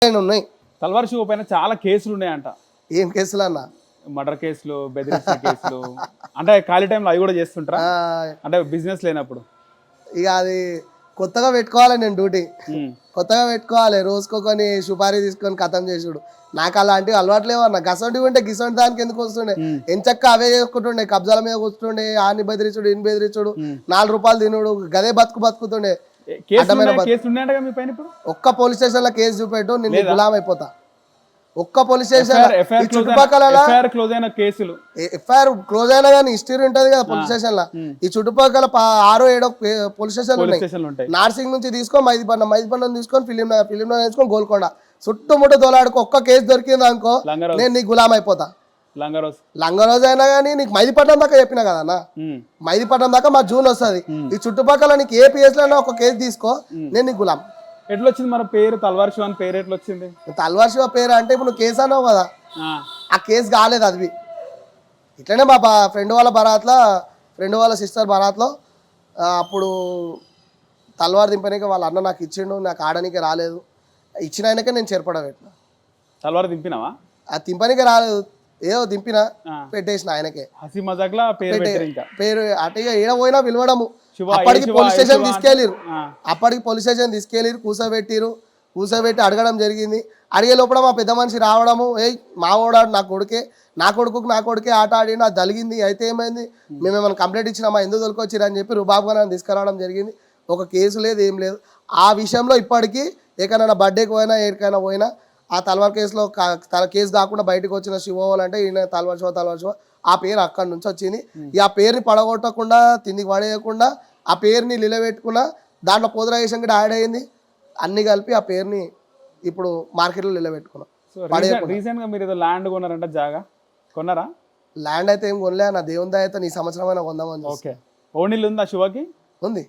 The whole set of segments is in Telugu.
ఉన్నాయి. తల్వార్ శివ పైన చాలా కేసులు ఉన్నాయంట. ఏం కేసులు అన్న? మర్డర్ కేసులు, బెదిరించిన కేసులు. అంటే ఖాళీ టైంలో అవి కూడా చేస్తుంటారా? అంటే బిజినెస్ లేనప్పుడు ఇక అది కొత్తగా పెట్టుకోవాలి. నేను డ్యూటీ కొత్తగా పెట్టుకోవాలి. రోజుకొకని సుపారీ తీసుకొని ఖతం చేసుడు. నాకు అలాంటివి అలవాట్లేవు అన్న. గసంటి ఉంటే గిసంటి దానికి ఎందుకు వస్తుండే? ఎంచక్క అవే చేసుకుంటుండే. కబ్జాల మీద కూర్చుండే, ఆని బెదిరించుడు, ఇన్ని బెదిరించుడు, 4 రూపాయలు తినుడు, గదే బతుకుతుండే. ఒక్క పోలీస్ స్టేషన్ లో కేసు చూపెట్టు, నేను గులాం అయిపోతా. ఒక్క పోలీస్ స్టేషన్ చుట్టుపక్కల ఎఫ్ఐఆర్ క్లోజ్ అయినా కానీ హిస్టరీ ఉంటది కదా పోలీస్ స్టేషన్ లో. ఈ చుట్టుపక్కల 6-7 పోలీస్ స్టేషన్లు ఉన్నాయి. నార్సింగ్ నుంచి తీసుకొని మైదిపట్నం తీసుకొని ఫిలిం తీసుకొని గోల్కొండ చుట్టుముట్టు దోలాడుకో. ఒక్క కేసు దొరికింది అనుకో, నేను నీకు గులాం అయిపోతా. లంగరోజు అయినా కానీ నీకు మైదిపట్నం దాకా చెప్పినా కదన్నా. మైదిపట్నం దాకా మా జూన్ వస్తుంది. ఈ చుట్టుపక్కల నీకు ఏ పిఎస్ లో ఒక కేసు తీసుకో, నేను నీకు గులాం. ఎట్లా వచ్చింది మన పేరు తల్వార్ శివ అని పేరు? ఎట్లా వచ్చింది తల్వార్ శివ పేరు? అంటే ఇప్పుడు నువ్వు కేసు అన్నావు కదా, ఆ కేసు కాలేదు అది. ఇట్లనే మా ఫ్రెండ్ వాళ్ళ సిస్టర్ బరాత్లో అప్పుడు తల్వార్ దింపనీకి వాళ్ళ అన్న నాకు ఇచ్చిండు. నాకు ఆడనీకి రాలేదు. ఇచ్చిన ఆయనకే నేను చేర్పడబెట్టిన. తల్వార్ దింపినావా? అది దింపనీకి రాలేదు, ఏదో దింపినా పెట్టేసిన ఆయనకే. పేరు అటు ఏడ పోయినా పిలవడము. అప్పటికి పోలీస్ స్టేషన్ తీసుకెళ్ళిరు. కూసబెట్టి అడగడం జరిగింది. అడిగే లోపల మా పెద్ద మనిషి రావడము, మా ఓడాడు నా కొడుకే ఆట ఆడి నాకు జరిగింది. అయితే ఏమైంది, మేమేమైనా కంప్లైంట్ ఇచ్చినామా, ఎందుకు తొలకొచ్చిరు అని చెప్పి రుబాబుగా నన్ను తీసుకురావడం జరిగింది. ఒక కేసు లేదు, ఏం లేదు. ఆ విషయంలో ఇప్పటికీ ఎక్కడైనా బర్త్డేకి పోయినా ఎక్కడికైనా పోయినా ఆ తల్వార్ కేసులో కేసు కాకుండా బయటకు వచ్చిన శివోలు అంటే ఈయన తల్వార్ శివ ఆ పేరు అక్కడి నుంచి వచ్చింది. ఆ పేరుని పడగొట్టకుండా, తిండికి పడేయకుండా, ఆ పేరుని నిలబెట్టుకున్నా. దాంట్లో పోదరాయేషన్ కూడా యాడ్ అయ్యింది. అన్ని కలిపి ఆ పేరుని ఇప్పుడు మార్కెట్లో నిలబెట్టుకున్నాం. రీసెంట్ గా మీరు ఏదో ల్యాండ్ కొన్నారంట, జాగా కొన్నారా? ల్యాండ్ అయితే ఏం కొనలే నా. దేవుని దయ అయితే ఈ సంవత్సరం అయినా కొందామని. ఓకే. ఓనిల్ ఉందా శివకి? ఉంది,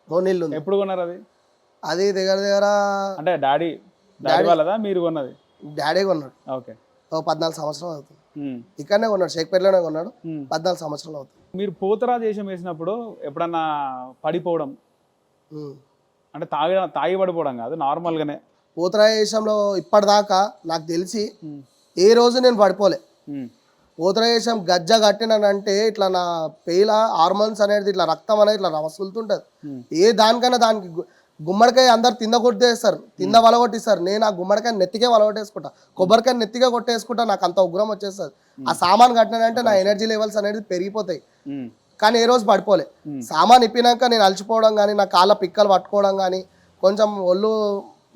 ఓనిల్ ఉంది. ఎప్పుడు కొన్నారు అది? అది దగ్గర అంటే డాడీ వాళ్ళదా మీరు కొన్నది? డాడీ కొన్నాడు. ఓకే. 14 సంవత్సరాలు అవుతుంది. ఇక్కడనే కొన్నాడు, షేక్పేటలోనే కొన్నాడు. 14 సంవత్సరాలు అవుతుంది. మీరు పోతరాజేషం వేసినప్పుడు ఎప్పుడన్నా పడిపోవడం, అంటే తాగి పడిపోవడం కాదు, నార్మల్ గానే పోతరాజేషంలో ఇప్పటిదాకా నాకు తెలిసి ఏ రోజు నేను పడిపోలే. పోతరాజేషం గజ్జ కట్టినానంటే ఇట్లా నా పేల హార్మోన్స్ అనేది ఇట్లా రక్తం అనేది ఇట్లా వసులుతుంటది. ఏ దానికైనా దానికి గుమ్మడికాయ అందరు తింద వలగొట్టిస్తారు. నేను ఆ గుమ్మడికాయ నెత్తికే వలగొట్టేసుకుంటా, కొబ్బరికాయ నెత్తిగా కొట్టేసుకుంటా. నాకు అంత ఉగ్రం వచ్చేస్తుంది. ఆ సామాన్ కట్టినానంటే నా ఎనర్జీ లెవెల్స్ అనేది పెరిగిపోతాయి. కానీ ఏ రోజు పడిపోలే. సామాన్ ఇప్పినాక నేను అలసిపోవడం కానీ, నా కాళ్ళ పిక్కలు పట్టుకోవడం కానీ, కొంచెం ఒళ్ళు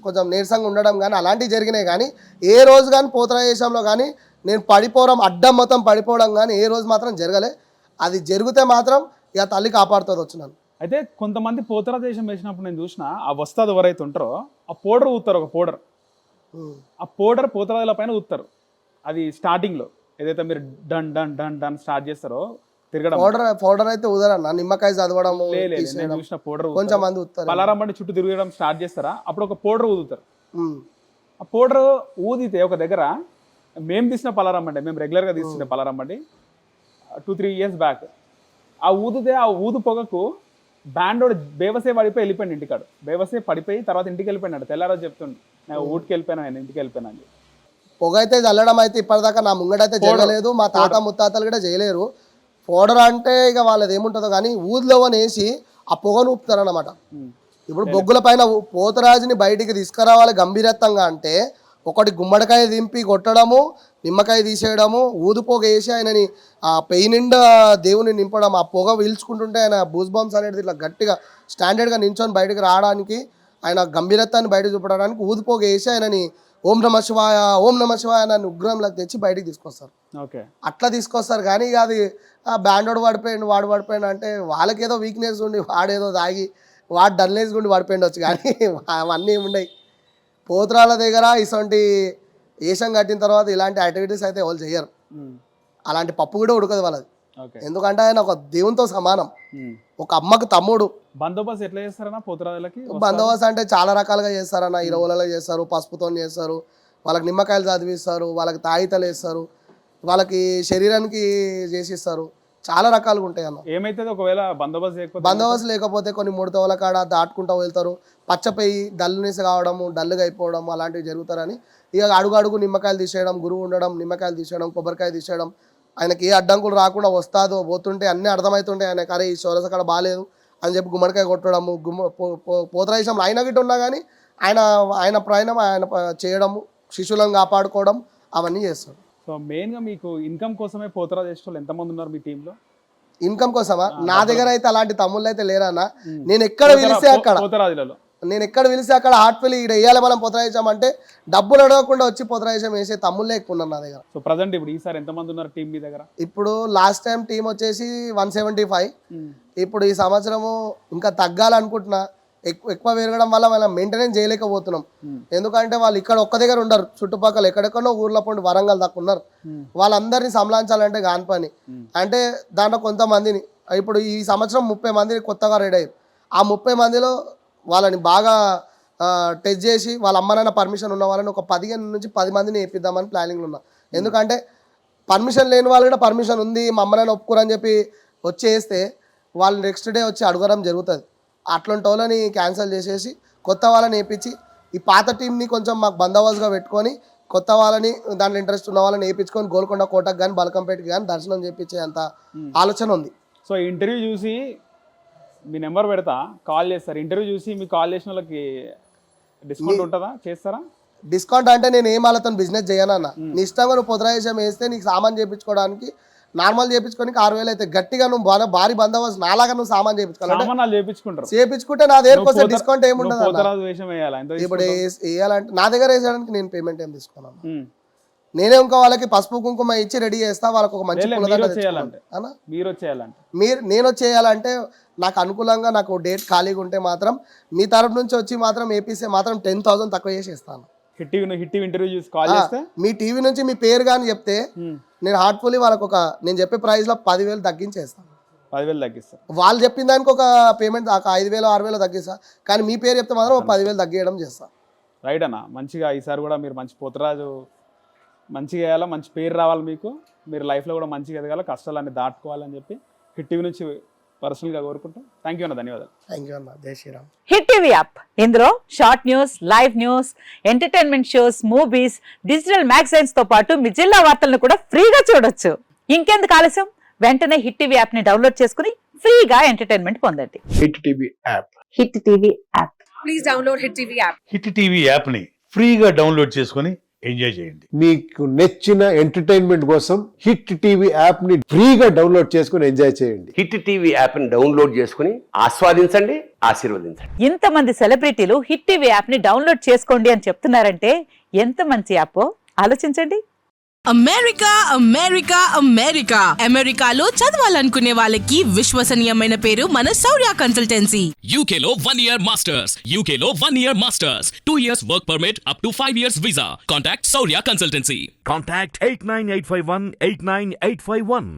కొంచెం నీరసంగా ఉండడం కానీ అలాంటివి జరిగినాయి. కానీ ఏ రోజు కానీ పోతరాజేషంలో కానీ నేను పడిపోవడం, అడ్డం మొత్తం పడిపోవడం కానీ ఏ రోజు మాత్రం జరగలే. అది జరిగితే మాత్రం ఇక తల్లి కాపాడుతుంది వచ్చినాను. అయితే కొంతమంది పోతరాజేషం వేసినప్పుడు నేను చూసిన ఆ వస్తాది ఎవరైతే ఉంటారో ఆ పౌడర్ ఊతారు. ఒక పౌడర్, ఆ పౌడర్ పోతరాజుల పైన ఊతారు. అది స్టార్టింగ్ లో ఏదైతే మీరు done done done done start చేస్తారో తిరగడం. పౌడర్ అయితే ఊదరన్న, నిమ్మకాయ చదవడం చూసిన పౌడర్ కొంచెం మంది పలారం బండి చుట్టూ తిరగడం స్టార్ట్ చేస్తారా, అప్పుడు ఒక పౌడర్ ఊదుతారు. ఆ పౌడర్ ఊదితే ఒక దగ్గర మేము తీసిన పలారం బండి, మేము రెగ్యులర్ గా తీసుకుంటే పలారం బండి 2-3 years బ్యాక్, ఆ ఊదితే ఆ ఊదు పొగకు బ్యాండోడు బేవసే పడిపోయి వెళ్ళిపోయాడు ఇంటికాడు. బేవసే పడిపోయి తర్వాత ఇంటికి వెళ్ళిపోయినాడు. తెల్లారోజు చెప్తుండే నేను ఊటికి వెళ్ళిపోయినా, నేను ఇంటికి వెళ్ళిపోయినా అని. పొగ అయితే చల్లడం అయితే ఇప్పటిదాకా నా ముంగడైతే జరగలేదు. మా తాత ముత్తాతలు కూడా చేయలేరు. పౌడర్ అంటే ఇక వాళ్ళది ఏముంటుందో కానీ ఊదిలో వేసి ఆ పొగను ఊపుతారన్నమాట. ఇప్పుడు బొగ్గుల పైన పోతరాజుని బయటికి తీసుకురావాలి గంభీరత్వంగా అంటే ఒకటి గుమ్మడికాయ దింపి కొట్టడము, నిమ్మకాయ తీసేయడము, ఊదు పొగ వేసి ఆయనని ఆ పెయి నిండా దేవుని నింపడం. ఆ పొగ పీల్చుకుంటుంటే ఆయన బూస్ బాంబ్స్ అనేది ఇట్లా గట్టిగా స్టాండర్డ్గా నించొని బయటకు రావడానికి, ఆయన గంభీరత్వాన్ని బయటకు చూపడానికి ఊదు పొగ వేసి ఆయనని ఓం నమ శివాయ నన్ను ఉగ్రంలోకి తెచ్చి బయటికి తీసుకొస్తారు. అట్లా తీసుకొస్తారు. కానీ ఇక అది ఆ బ్యాండోడు వాడు పడిపోయాడు అంటే వాళ్ళకి ఏదో వీక్నెస్ ఉండి వాడేదో తాగి వాడు డల్నెస్ ఉండి పడిపోయిండొచ్చు. కానీ అవన్నీ ఉండయి. పోతురాల దగ్గర ఇటువంటి ఏషం కట్టిన తర్వాత ఇలాంటి యాక్టివిటీస్ అయితే వాళ్ళు చెయ్యరు. అలాంటి పప్పు కూడా ఉడకదు వాళ్ళది. ఎందుకంటే ఆయన ఒక దేవునితో సమానం, ఒక అమ్మకు తమ్ముడు. బందోబస్తు ఎట్లా చేస్తారన్నా పోతురాజులకి? బందోబస్తు అంటే చాలా రకాలుగా చేస్తారన్న. 20 చేస్తారు, పసుపుతో చేస్తారు, వాళ్ళకి నిమ్మకాయలు చదివిస్తారు, వాళ్ళకి తాయితలు వేస్తారు, వాళ్ళకి శరీరానికి చేసిస్తారు. చాలా రకాలుగా ఉంటాయి అన్న. ఏమైతుంది ఒకవేళ బందోబస్తు లేకపోతే? బందోబస్తు లేకపోతే కొన్ని ముడతవల కాడ దాటుకుంటూ వెళ్తారు, పచ్చపోయి డల్నెస్ కావడము, డల్గా అయిపోవడం అలాంటివి జరుగుతారని ఇక అడుగు నిమ్మకాయలు తీసేయడం, గురువు ఉండడం, నిమ్మకాయలు తీసేయడం, కొబ్బరికాయ తీసేయడం, ఆయనకి ఏ అడ్డంకులు రాకుండా వస్తాదో పోతుంటే అన్నీ అర్థమవుతుంటే ఆయనకు అరే ఈ సొరస కాడ బాగాలేదు అని చెప్పి గుమ్మడికాయ కొట్టడము, పోతరాయిషంలో ఆయన గిట్ట ఉన్నా కానీ ఆయన ప్రయాణం ఆయన చేయడము, శిశువులను కాపాడుకోవడం అవన్నీ చేస్తాడు. సో మెయిన్గా మీకు ఇన్కమ్ కోసమే పోతరా చేసేవాళ్ళు ఎంతమంది ఉన్నారు మీ టీంలో? ఇన్కమ్ కోసమా? నా దగ్గర అయితే అలాంటి తమ్ముళ్ళు అయితే లేరన్నా. నేను ఎక్కడ పిలిస్తే అక్కడ హార్ట్ఫుల్ ఇక్కడ వేయాలి మనం పోతరాయిషం డబ్బులు అడగకుండా వచ్చి పోతరాయిషం వేసే తమ్ముళ్ళే ఎక్కువ ఉన్నారు నా దగ్గర. సో ప్రజెంట్ ఇప్పుడు ఈసారి ఎంతమంది ఉన్నారు టీం మీ దగ్గర? ఇప్పుడు లాస్ట్ టైం టీం వచ్చేసి 175. ఇప్పుడు ఈ సంవత్సరము ఇంకా తగ్గాలనుకుంటున్నా. ఎక్కువ పెరగడం వల్ల మనం మెయింటెనెన్స్ చేయలేకపోతున్నాం. ఎందుకంటే వాళ్ళు ఇక్కడ ఒక్క దగ్గర ఉండరు, చుట్టుపక్కల ఎక్కడెక్కడో ఊర్లో పండి వరంగల్ దాకా ఉన్నారు. వాళ్ళందరినీ సంలాంచాలంటే కాని పని. అంటే దాంట్లో కొంతమందిని ఇప్పుడు ఈ సంవత్సరం 30 మంది కొత్తగా రెడీ అయ్యారు. ఆ 30 మందిలో వాళ్ళని బాగా టెస్ట్ చేసి వాళ్ళ అమ్మనైనా పర్మిషన్ ఉన్న వాళ్ళని ఒక 15 నుంచి 10 మందిని వేపిద్దామని ప్లానింగ్లో ఉన్నా. ఎందుకంటే పర్మిషన్ లేని వాళ్ళు కూడా పర్మిషన్ ఉంది మా అమ్మనైనా ఒప్పుకోరని చెప్పి వచ్చేస్తే వాళ్ళు నెక్స్ట్ డే వచ్చి అడగడం జరుగుతుంది. అట్లాంటి వాళ్ళని క్యాన్సిల్ చేసేసి కొత్త వాళ్ళని వేయించి ఈ పాత టీంని కొంచెం మాకు బందోబస్తుగా పెట్టుకొని కొత్త వాళ్ళని దాంట్లో ఇంట్రెస్ట్ ఉన్న వాళ్ళని వేయించుకొని గోల్కొండ కోటకు కానీ బల్కంపేటకి కానీ దర్శనం చేయించే అంత ఆలోచన ఉంది. సో ఇంటర్వ్యూ చూసి మీ నెంబర్ పెడతా, కాల్ చేస్తారు. ఇంటర్వ్యూ చూసి మీకు కాల్ చేసిన వాళ్ళకి డిస్కౌంట్ ఉంటుందా? చేస్తారా డిస్కౌంట్? అంటే నేను ఏం వాళ్ళతో బిజినెస్ చేయనన్నా. నీ ఇష్టంగా నువ్వు పొదరాయేషం వేస్తే నీకు సామాన్ చేయించుకోవడానికి నార్మల్ చేయించుకోనికి 6,000 అయితే గట్టిగా నువ్వు భారీ బందోబస్తు నాలాగా నువ్వు సామాన్ చేయించుకుంటే నా దగ్గరకు వస్తే డిస్కౌంట్ ఏముండదు. ఇప్పుడు వేయాలంటే నా దగ్గర వేసేయడానికి నేను పేమెంట్ ఏం తీసుకున్నాను. నేనే ఇంకా వాళ్ళకి పసుపు కుంకుమ ఇచ్చి రెడీ చేస్తా. వాళ్ళకి ఒక మంచి నేను వచ్చేయాలంటే నాకు అనుకూలంగా నాకు డేట్ ఖాళీగా ఉంటే మాత్రం మీ తరపు నుంచి వచ్చి మాత్రం ఏపీసీ మాత్రం 10,000 తక్కువ చేసి ఇస్తాను. మీ టీవీ నుంచి మీ పేరు కానీ చెప్తే నేను హార్ట్ఫుల్లీ వాళ్ళకి నేను చెప్పే ప్రైస్ లో 10,000 తగ్గించేస్తాను. 10,000 తగ్గిస్తా. వాళ్ళు చెప్పిన దానికి ఒక పేమెంట్ 5,000 6,000 తగ్గిస్తా. కానీ మీ పేరు చెప్తే మాత్రం 10,000 తగ్గియడం చేస్తా. రైట్ అన్న, మంచిగా ఈసారి కూడా మీరు మంచి పోతరాజు మంచిగా వేయాలా, మంచి పేరు రావాలి మీకు, మీరు లైఫ్లో కూడా మంచిగా ఎదగాల, కష్టాలన్నీ దాటుకోవాలని చెప్పి హిట్ టీవీ నుంచి పర్సనల్గా కోరుకుంటాం. థ్యాంక్ యూ అన్న, ధన్యవాదాలు. థ్యాంక్ యూ అన్న, జై శ్రీరామ్. హిట్ టీవీ యాప్, ఇందులో short news, live news, entertainment shows, movies, digital magazines తో పాటు మీ జిల్లా వార్తలను కూడా ఫ్రీగా చూడొచ్చు. ఇంకెందుకు ఆలస్యం, వెంటనే హిట్ టీవీ యాప్ ని డౌన్లోడ్ చేసుకుని ఫ్రీగా ఎంటర్టైన్మెంట్ పొందండి. Hit TV app. Hit TV app. Please download hit TV app. Hit TV app ని ఫ్రీగా డౌన్లోడ్ చేసుకుని ఎంజాయ్ చేయండి. మీకు నచ్చిన ఎంటర్టైన్మెంట్ కోసం హిట్ టీవీ యాప్ ని ఫ్రీగా డౌన్లోడ్ చేసుకుని ఎంజాయ్ చేయండి. హిట్ టీవీ యాప్ ని డౌన్లోడ్ చేసుకుని ఆస్వాదించండి, ఆశీర్వదించండి. ఇంతమంది సెలబ్రిటీలు హిట్ టీవీ యాప్ ని డౌన్లోడ్ చేసుకోండి అని చెప్తున్నారంటే ఎంత మంచి యాప్ ఆలోచించండి. అమెరికా అమెరికా అమెరికా అమెరికాలో చదవాలనుకునే వాళ్ళకి విశ్వసనీయమైన పేరు మన శౌర్య కన్సల్టెన్సీ. UK లో 1 year masters, UK లో 1 year masters, 2 years work permit up to 5 years visa. Contact Saurya Consultancy. Contact 89851 89851.